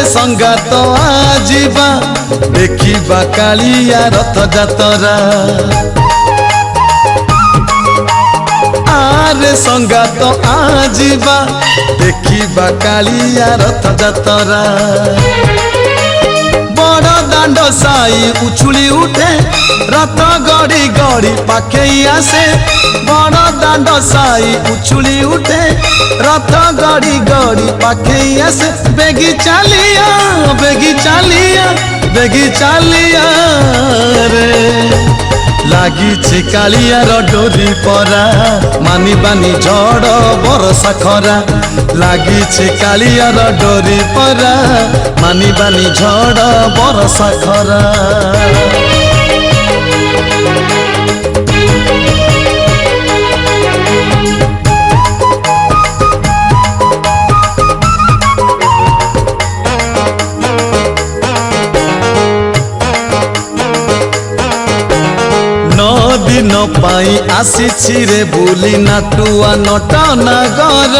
संगात आजिबा देखिबा कालिया रथ जातरा आरे संगात आजिबा देखिबा कालिया रथ जातरा बड़ दांड साई उछुली उठे रथ गड़ी गड़ी पाखे आसे बड़ दांड साई उछुली उठे रथ गड़ी गड़ी पाखे आसे बेगी चालिया बेगी चालिया बेगी चालिया रे लागी कालियार डोरी परा मानी बानी झड़ बरसा खरा लागी कालियार डोरी परा मानी बानी झड़ बरसा खरा दिन पाई आसी रे बुली नाटुआ नट नागर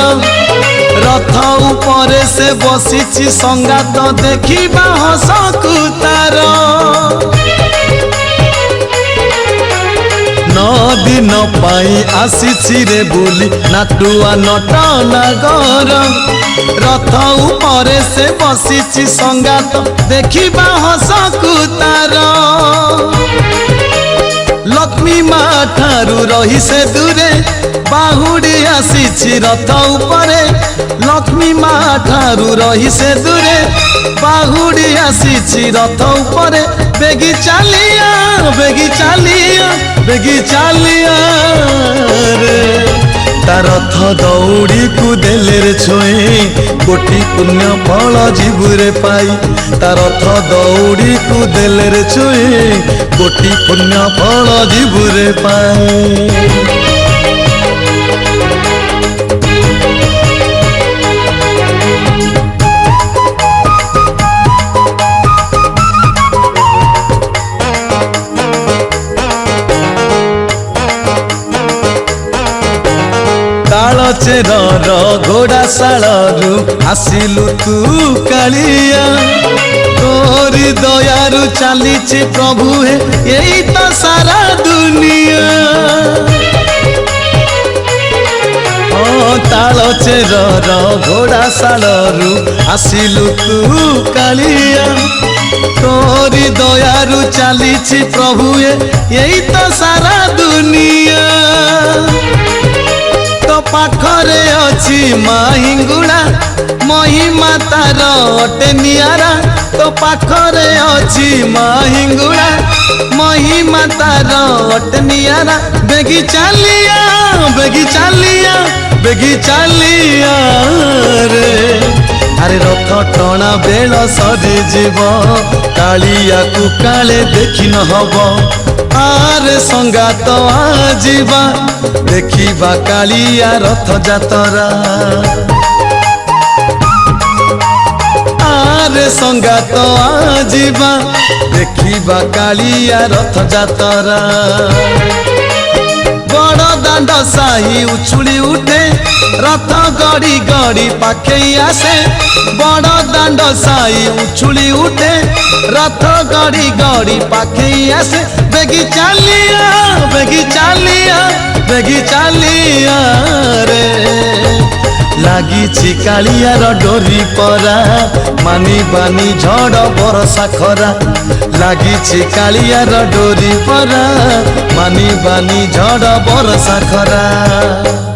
रथ उपरे से बसी संगात देखिबा हसकु तार दिन पाई आसी रे बुली नाटुआ नट नागर रथ उपरे से बसी संगात देखिबा हसकु तार लक्ष्मी माँ ठारू रही से दूरे बाहुड़ी आसी रथ उपरे लक्ष्मी माँ ठारू रही से दूरे बाहुड़ी आसी रथ उपरे बेगी चालिया बेगी चालिया बेगी चालिया रे रथ दौड़ी को देले रे छोए कोटि पुण्य फल जीवरे पाई रथ दौड़ी को देले रे छोए कोटि पुण्य फल जीवरे पाई चेर घोड़ा शालू आसिलु तू कालिया तोरी दयारु चली प्रभु है यही तो सारा दुनिया ताल चेर घोड़ा शालू आसिलु तू कालिया तोरी दयारु चली प्रभु है यही तो सारा दुनिया पाखरे अच्छी माहिंगुड़ा महिमा तार अटे नियारा तो पाखरे अच्छी माहिंगुड़ा महिमा तार अटे नियारा बेगी चालिया बेगी चालिया बेगी चालिया रे अरे रथ टणा बेल सरी जीव कालिया को काले देखी न हब आरे संगात आजिबा देखिबा कालिया रथ जातरा आरे संगात आजिबा देखिबा कालिया रथ जातरा बड़ दांड साही उछुली उठे रथ गड़ी गड़ी पाखे आसे बड़ दांड साही उछुली उठे रथ गड़ी गड़ी पाखे आसे बेगी चालिया बेगी चालिया बेगी चालिया रे लागी कालियार डोरी परा मानी बानी झड़ बरसा खरा लागी कालियार डोरी परा मानी बानी झड़ बरसा खरा।